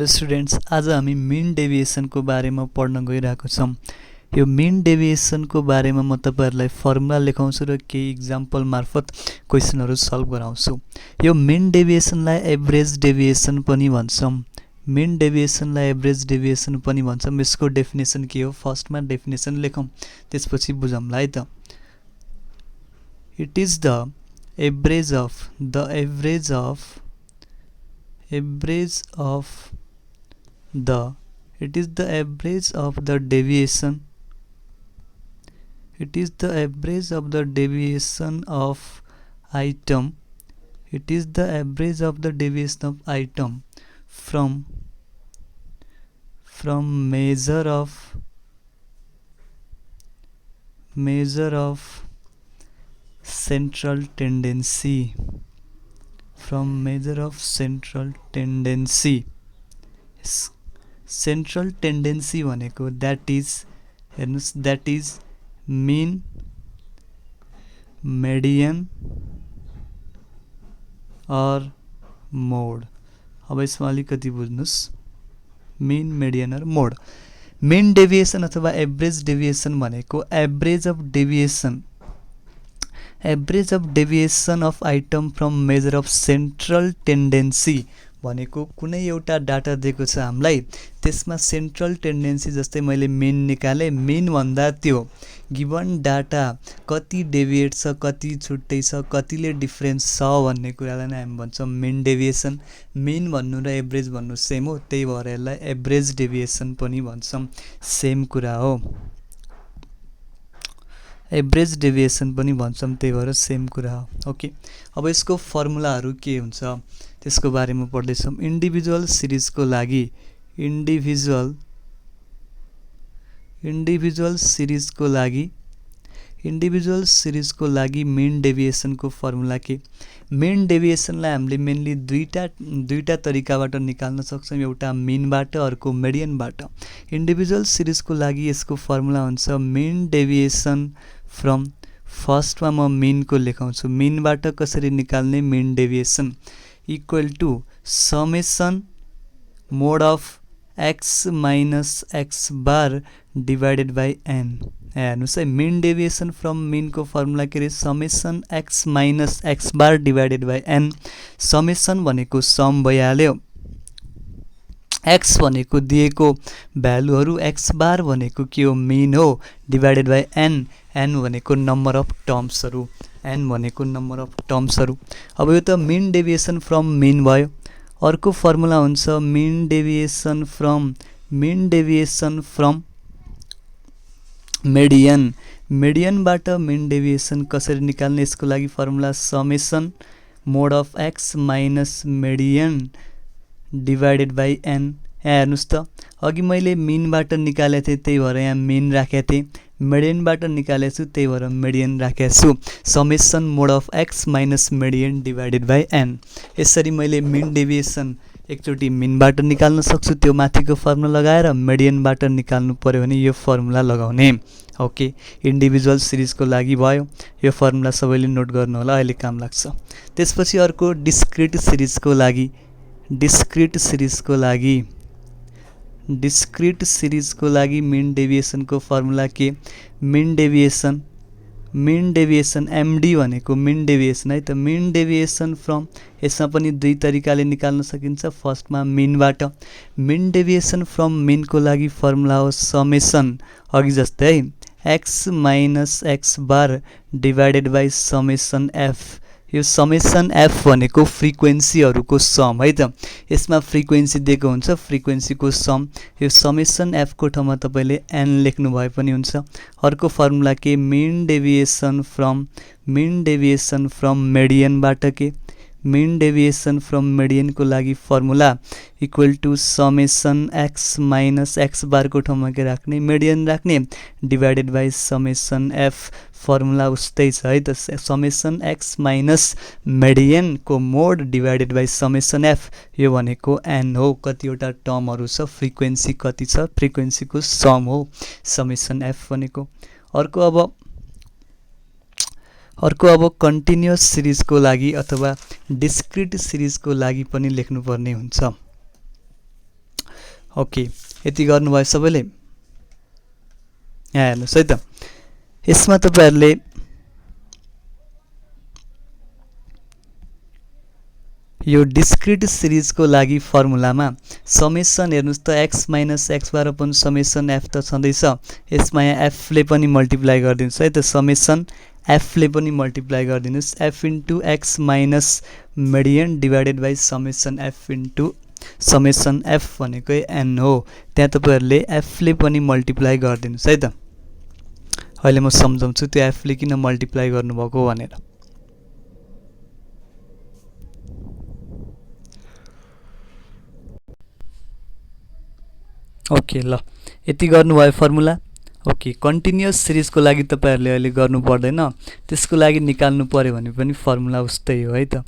Hello students, आज हामी mean डेभिएसनको बारेमा पढ्न गइरहेको छौँ। यो मिन डेभिएसनको बारेमा म तपाईहरुलाई फर्मुला लेखाउँछु र केही इक्जाम्पल मार्फत क्वेशनहरु सल्भ गराउँछु। यो मिन डेभिएसनलाई एभरेज डेभिएसन पनि भन्छौँ। मिन डेभिएसनलाई एभरेज डेभिएसन पनि भन्छौँ। यसको डेफिनेसन के हो? फर्स्टमा डेफिनेसन लेखौँ, त्यसपछि बुझौँला है त। It is the average of it is the average of the deviation of item from measure of central tendency central tendency भनेको that is mean, median or mode। अब यसमा अलिकति बुझ्नुस्, mean, median or mode। mean deviation अथवा average deviation भनेको average of deviation of item from measure of central tendency भनेको कुनै एउटा डाटा दिएको छ हामीलाई, त्यसमा सेन्ट्रल टेन्डेन्सी जस्तै मैले मेन निकाले, मेन भन्दा त्यो गिवन डाटा कति डेभिएट छ, कति छुट्टै छ, कतिले डिफरेन्स छ भन्ने कुरालाई नै हामी भन्छौँ मेन डेभिएसन। मेन भन्नु र एभरेज भन्नु सेम हो, त्यही भएर यसलाई एभरेज डेभिएसन पनि भन्छौँ, सेम कुरा हो। एभरेज डेभिएसन पनि भन्छौँ, त्यही भएर सेम कुरा हो। ओके, अब यसको फर्मुलाहरू के हुन्छ त्यसको बारेमा पढ्दैछौँ। इन्डिभिजुअल सिरिजको लागि मेन डेभिएसनको फर्मुला के? मेन डेभिएसनलाई हामीले मेनली दुईटा तरिकाबाट निकाल्न सक्छौँ, एउटा मिनबाट, अर्को मेडियनबाट। इन्डिभिजुअल सिरिजको लागि यसको फर्मुला हुन्छ मेन डेभिएसन फ्रम, फर्स्टमा म मिनको लेखाउँछु, मिनबाट कसरी निकाल्ने mean deviation equal to summation mod of x minus x bar divided by an. हेर्नुहोस् है, मेन डेभिएसन फ्रम मिनको फर्मुला के अरे? Summation x minus x bar divided by n. Summation भनेको सम भइहाल्यो, एक्स भनेको दिएको भ्यालुहरू, एक्स बार भनेको के हो? मिन हो, डिभाइडेड बाई एन, एन भनेको नम्बर अफ टर्म्सहरू, अब यो त मिन डेभिएसन फ्रम मिन भयो। अर्को फर्मुला हुन्छ मिन डेभिएसन फ्रम मेडियन। मेडियनबाट मिन डेभिएसन कसरी निकाल्ने? यसको लागि formula summation mod of x minus median divided by an. हेर्नुहोस् त, अघि मैले मिनबाट निकालेको थिएँ, त्यही भएर यहाँ मिन राखेको थिएँ, मेडियनबाट निकालेको छु, त्यही भएर मेडियन राखेको छु। Summation mod of x minus median divided by n. यसरी मैले मिन डेभिएसन एकचोटि मिनबाट निकाल्न सक्छु, त्यो माथिको फर्मुला लगाएर। मेडियनबाट निकाल्नु पर्यो भने यो फर्मुला लगाउने। ओके, इन्डिभिजुअल सिरिजको लागि भयो, यो फर्मुला सबैले नोट गर्नु होला, अहिले काम लाग्छ। त्यसपछि अर्को डिस्क्रिट सिरिजको लागि मिन डेभिएसनको फर्मुला के? मिन डेभिएसन एमडी भनेको मिन डेभिएसन है त। मिन डेभिएसन फ्रम, यसमा पनि दुई तरिकाले निकाल्न सकिन्छ। फर्स्टमा मिनबाट, मिन डेभिएसन फ्रम मिनको लागि फर्मुला हो समेसन, अघि जस्तै है, x minus x bar divided by summation F. यो समेसन एफ भनेको फ्रिक्वेन्सीहरूको सम है त, यसमा फ्रिक्वेन्सी दिएको हुन्छ, फ्रिक्वेन्सीको सम। यो समेसन एफको ठाउँमा तपाईँले एन लेख्नु भए पनि हुन्छ। अर्को फर्मुला के? मिन डेभिएसन फ्रम मेडियनबाट के? मिन डेभिएसन फ्रम मेडियनको लागि formula equal to summation x minus x बारको ठाउँमा के राख्ने? मेडियन राख्ने, divided by summation F. Formula उस्तै छ है त, समेसन एक्स माइनस मेडियनको mod divided by summation F. यो भनेको एन हो, कतिवटा टर्महरू छ, फ्रिक्वेन्सी कति छ, फ्रिक्वेन्सीको सम हो समेसन एफ भनेको। अर्को अब कन्टिन्युअस सिरिजको लागि अथवा डिस्क्रिट सिरिजको लागि पनि लेख्नुपर्ने हुन्छ। ओके, यति गर्नुभयो सबैले। यहाँ हेर्नुहोस् है त, यसमा तपाईहरुले यो डिस्क्रिट सिरिजको लागि फर्मुलामा समेसन हेर्नुस् त x - x बार अपन समेसन f त छँदैछ, यसमा यहाँ f ले पनि मल्टिप्लाई गरिदिनुस् है त, समेसन f ले पनि मल्टिप्लाई गरिदिनुस्, f into x minus median divided by summation f into summation f भनेकै n हो। त्यहाँ तपाईहरुले f ले पनि मल्टिप्लाई गरिदिनुस् है त। अहिले म सम्झाउँछु त्यो f ले किन मल्टिप्लाई गर्नुभएको भनेर। ओके ल, यति गर्नुभयो फर्मुला। ओके, कन्टिन्युअस सिरिजको लागि तपाईहरुले अहिले गर्नु पर्दैन, त्यसको लागि निकाल्नु पर्यो भने पनि फर्मुला उस्तै हो है त।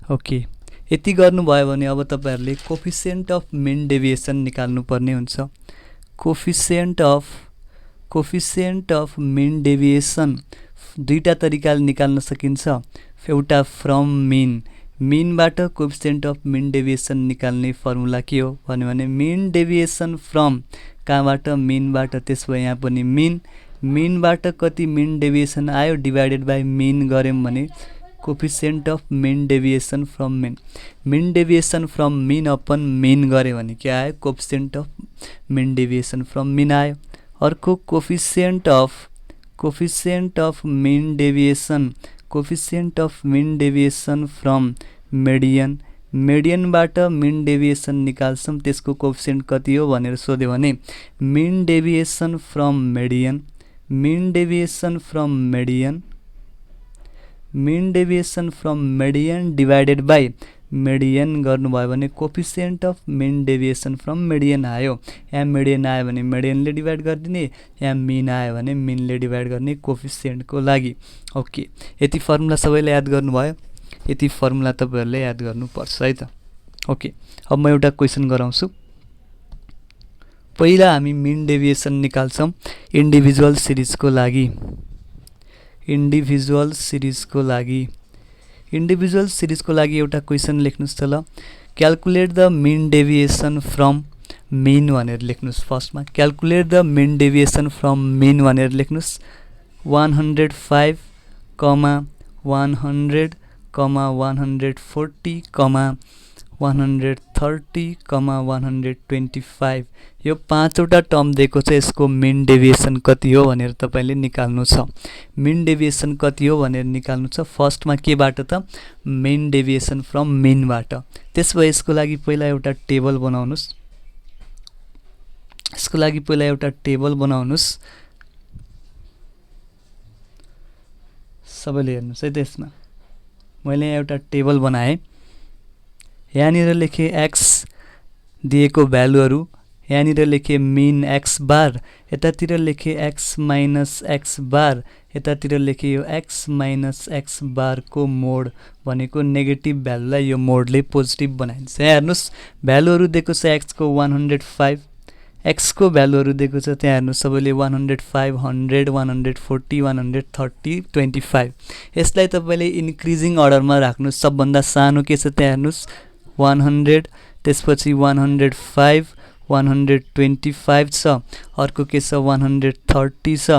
ओके, यति गर्नुभयो भने अब तपाईहरुले कोफिसिएन्ट अफ मिन डेभिएसन निकाल्नु पर्ने हुन्छ। कोफिसिएन्ट अफ मिन डेभिएसन दुईटा तरिकाले निकाल्न सकिन्छ। एउटा फ्रम मिन, मिनबाट कोफिसिएन्ट अफ मिन डेभिएसन निकाल्ने फर्मुला के हो भने मिन डेभिएसन फ्रम कहाँबाट, मिनबाट, त्यसो यहाँ पनि मिन, मिनबाट कति मिन डेभिएसन आयो डिभाइडेड बाइ मिन गर्यौं भने coefficient of mean deviation from mean, mean deviation from mean upon mean गरे भने के आयो, coefficient of mean deviation from mean आयो। अर्को coefficient of mean deviation from median, मिडियनबाट मिन डेभिएसन निकाल्छौं, त्यसको कोफिसिएन्ट कति हो भनेर सोध्यो भने mean deviation from median divided by median गर्नुभयो भने coefficient of mean deviation from median आयो। यहाँ मिडियन आयो भने मिडियनले डिभाइड गरिदिने, यहाँ मिन आयो भने मिनले डिभाइड गर्ने कोफिसिएन्टको लागि। ओके, यति फर्मुला सबैले याद गर्नुभयो, यति फर्मुला तपाईहरुले याद गर्नुपर्छ है त। ओके, अब म एउटा क्वेशन गराउँछु। पहिला हामी मिन डेभिएसन निकाल्छौं इन्डिभिजुअल सिरिजको लागि। इन्डिभिजुअल सिरिजको लागि एउटा क्वेशन लेख्नुस् त ल। Calculate the mean deviation from mean भनेर लेख्नुस्। फर्स्टमा calculate the mean deviation from mean भनेर लेख्नुस्। 105, 100, 140, 130, 125 यो पाँचवटा टर्म दिएको छ। यसको मिन डेभिएसन कति हो भनेर तपाईले निकाल्नु छ। मिन डेभिएसन कति हो भनेर निकाल्नु छ। फर्स्टमा केबाट त, मिन डेभिएसन फ्रम मिनबाट। त्यसपछि यसको लागि पहिला एउटा टेबल बनाउनुस्। सबैले हेर्नुस् है त, यसमा मैले यहाँ एउटा टेबल बनाएँ। यहाँनिर लेखे x दिएको भ्यालुहरु, यहाँनिर लेखे मिन x बार, यतातिर लेखे x माइनस x बार, यतातिर लेखे यो x माइनस x बार को मोड भनेको नेगेटिभ भ्यालुलाई यो मोडले पोजिटिभ बनाइन्छ। यहाँ हेर्नुस् भ्यालुहरु दिएको छ x को 105, x को भ्यालुहरु दिएको छ त्यहाँ हेर्नुस् सबैले 105, 100, 140, 130, 25। यसलाई तपाईले इन्क्रिजिङ अर्डरमा राख्नुस्। सबभन्दा सानो के छ त्यहाँ हेर्नुस् 100, त्यसपछि 105, 125 छ, अर्को के छ 130 छ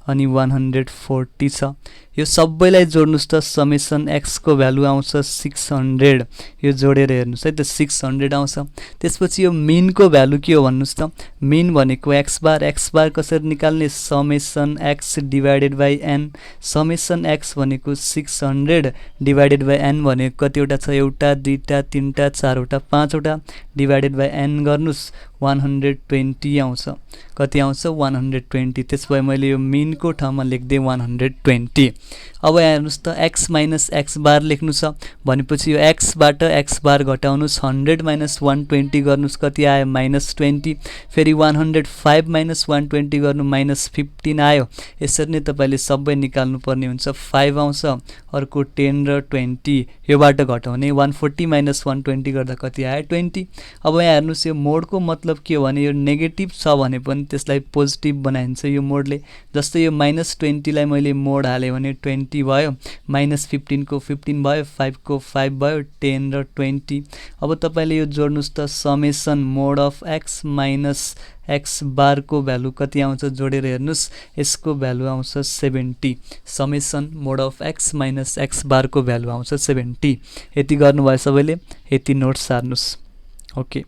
अनि 140 छ। यो सबैलाई जोड्नुस् त समेसन x को भ्यालु आउँछ 600। यो जोडेर हेर्नुस् है त 600 आउँछ। त्यसपछि यो मिन को भ्यालु के हो भन्नुस् त। मिन भनेको x बार कसरी निकाल्ने, summation x divided by n। Summation x भनेको 600 डिभाइडेड बाइ n भनेको कतिवटा छ, एउटा, दुईटा, तीनटा, चारवटा, पाँचवटा डिभाइडेड बाइ n गर्नुस् 120 आउँछ। कति आउँछ 120। त्यसपछि मैले यो मिन को ठाउँमा लेख्दै 120। अब यहाँ हेर्नुस् त x माइनस x बार लेख्नु छ भनेपछि यो x बाट x बार घटाउनुस्, 100 माइनस 120 गर्नुस्, कति आयो -20। फेरि 105 माइनस 120 गर्नु -15 आयो। यसरी नै तपाईले सबै निकाल्नु पर्ने हुन्छ। 5 आउँछ, अर्को 10 र 20 योबाट घटाउने 140 माइनस 120 गर्दा कति आयो 20। अब यहाँ हेर्नुस् यो मोडको मतलब के हो भने यो नेगेटिभ छ भने पनि त्यसलाई पोजिटिभ बनाइन्छ यो मोडले। जस्तै यो -20 लाई मैले मोड हाले भने 20 20 भयो, -15 को 15 भयो, 5 को 5 भयो, 10 र 20। अब तपाईले यो जोड्नुस् त summation mod of x minus x bar को भ्यालु कति आउँछ जोडेर हेर्नुस्, यसको भ्यालु आउँछ 70। Summation mod of x minus x bar को भ्यालु आउँछ 70। यति गर्नुभयो सबैले, यति नोट सार्नुस्। ओके,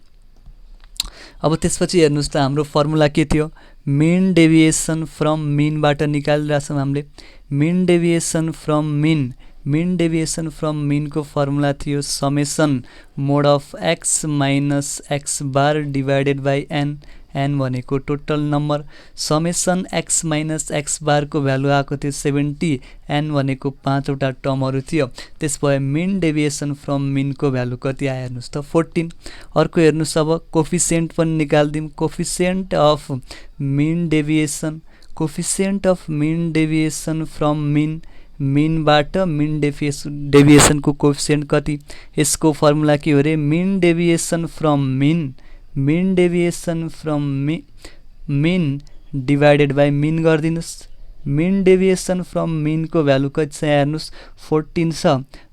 अब त्यसपछि हेर्नुस् त हाम्रो फर्मुला के थियो, मिन डेभिएसन फ्रम मिनबाट निकालिरहेछौँ हामीले। Mean deviation from mean, mean deviation from mean को फर्मुला थियो summation mod of x minus x bar divided by n। n भनेको total number, summation x minus x bar को value आएको थियो 70, n भनेको 5 वटा टर्महरु थियो। त्यसपछि मिन डेभिएसन फ्रम मिन को भ्यालु कति आयो हेर्नुस् त 14। अर्को हेर्नुस् अब कोफिसिएन्ट पनि निकाल्दिम, coefficient of mean deviation, coefficient of mean deviation from mean, मिनबाट मिन डेभिएसन को कोफिसिएन्ट कति, यसको फर्मुला के हो रे, mean deviation from mean, mean deviation from mean divided by mean गरिदिनुस्। मिन डेभिएसन फ्रम मिन को भ्यालु कति छ हेर्नुस् 14 छ,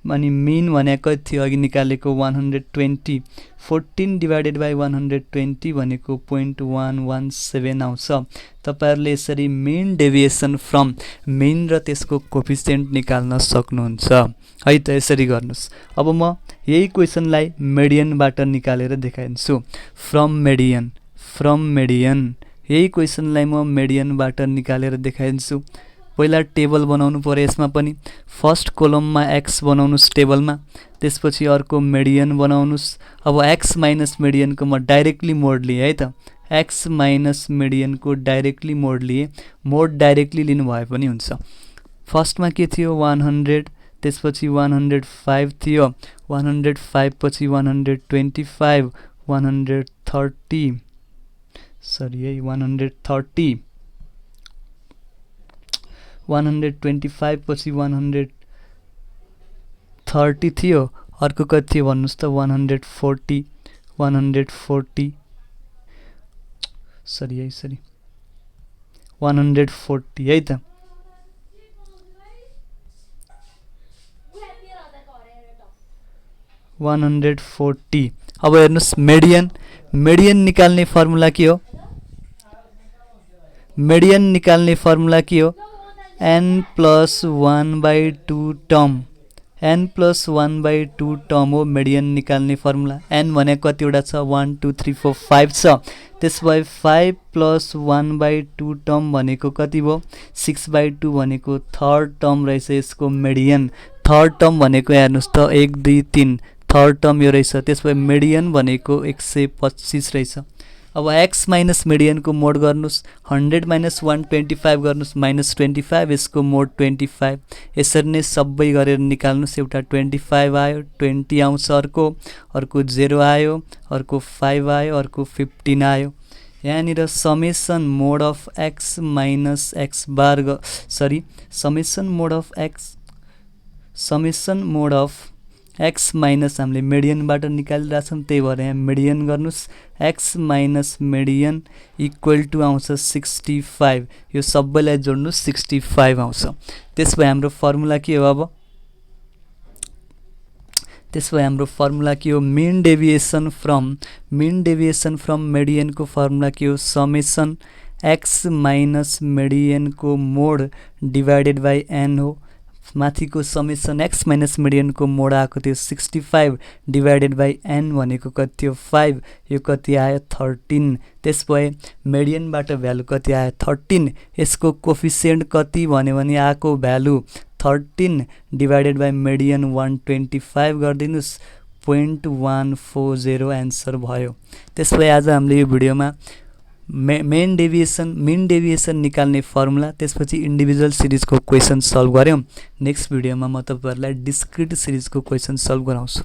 अनि मिन भनेको कति थियो अघि निकालेको 120, 14 डिभाइडेड बाई 120 भनेको 0.117 आउँछ। तपाईहरुले यसरी मिन डेभिएसन फ्रम मिन र त्यसको कोफिसिएन्ट निकाल्न सक्नुहुन्छ है त। यसरी गर्नुस्। अब म यही क्वेशनलाई मेडियनबाट निकालेर देखाइदिन्छु। फ्रम मेडियन, फ्रम मेडियन, यही क्वेशनलाई म मेडियनबाट निकालेर देखाइदिन्छु। पहिला टेबल बनाउनु पर्यो यसमा पनि। फर्स्ट कोलममा x बनाउनुस् टेबलमा, त्यसपछि अर्को मेडियन बनाउनुस्। अब x माइनस मेडियन को म डाइरेक्टली मोड लिए है त, x माइनस मेडियन को डाइरेक्टली मोड लिए, मोड डाइरेक्टली लिनु भए पनि हुन्छ। फर्स्टमा के थियो 100, त्यसपछि 105 थियो, 105 पछि 125, 130 सरी है 130, 125 पछि 130 थियो, अर्को कति थियो भन्नुस् त 140, 140 सरी है सरी 140 है त। अब हेर्नुस् मेडियन, मेडियन निकाल्ने फर्मुला के हो, मेडियन निकाल्ने फर्मुला के हो, n+1/2 टर्म, n+1/2 टर्म हो मेडियन निकाल्ने फर्मुला। n भनेको कतिवटा छ 1 2 3 4 5 छ, त्यसपछि 5 + 1/2 टर्म भनेको कति भयो 6/2 भनेको थर्ड टर्म रहेछ यसको मेडियन। थर्ड टर्म भनेको हेर्नुस् त 1 2 3 थर्ड टर्म यो रहेछ, त्यसपछि मेडियन भनेको 125 रहेछ। अब x माइनस मेडियन को मोड गर्नुस्, 100 माइनस 125 गर्नुस् -25, यसको मोड 25। यसरी नै सबै गरेर निकाल्नुस्। एउटा 25 आयो, 20 आउँछ, अर्को 0 आयो, अर्को 5 आयो, अर्को 15 आयो। यहाँनिर summation mod of x minus x bar सरी summation mod of x minus हामीले मेडियनबाट निकालिरहेछौँ, त्यही भएर यहाँ मेडियन गर्नुस्। x minus median equal to आउँछ 65, यो सबैलाई जोड्नुस् 65 आउँछ। त्यसपछि हाम्रो फर्मुला के हो, अब त्यसपछि हाम्रो फर्मुला के हो, मिन डेभिएसन फ्रम मेडियन को फर्मुला के हो, समेसन x माइनस मेडियन को मोड डिभाइडेड बाई n हो। माथिको समेसन x माइनस मेडियन को मोड आएको थियो 65 डिभाइडेड बाई n भनेको कति थियो 5, यो कति आयो 13। त्यसपछि मेडियनबाट भ्यालु कति आयो 13, यसको कोफिसिएन्ट कति भन्यो भने आएको value 13 divided by median 125 गरिदिनुस्, 0.140 answer भयो। त्यसपछि आज हामीले यो भिडियोमा मिन डेभिएसन निकाल्ने फर्मुला, त्यसपछि इन्डिभिजुअल सिरिजको क्वेशन सल्भ गर्यौं। नेक्स्ट भिडियोमा म तपाईहरुलाई डिस्क्रिट सिरिजको क्वेशन सल्भ गराउँछु।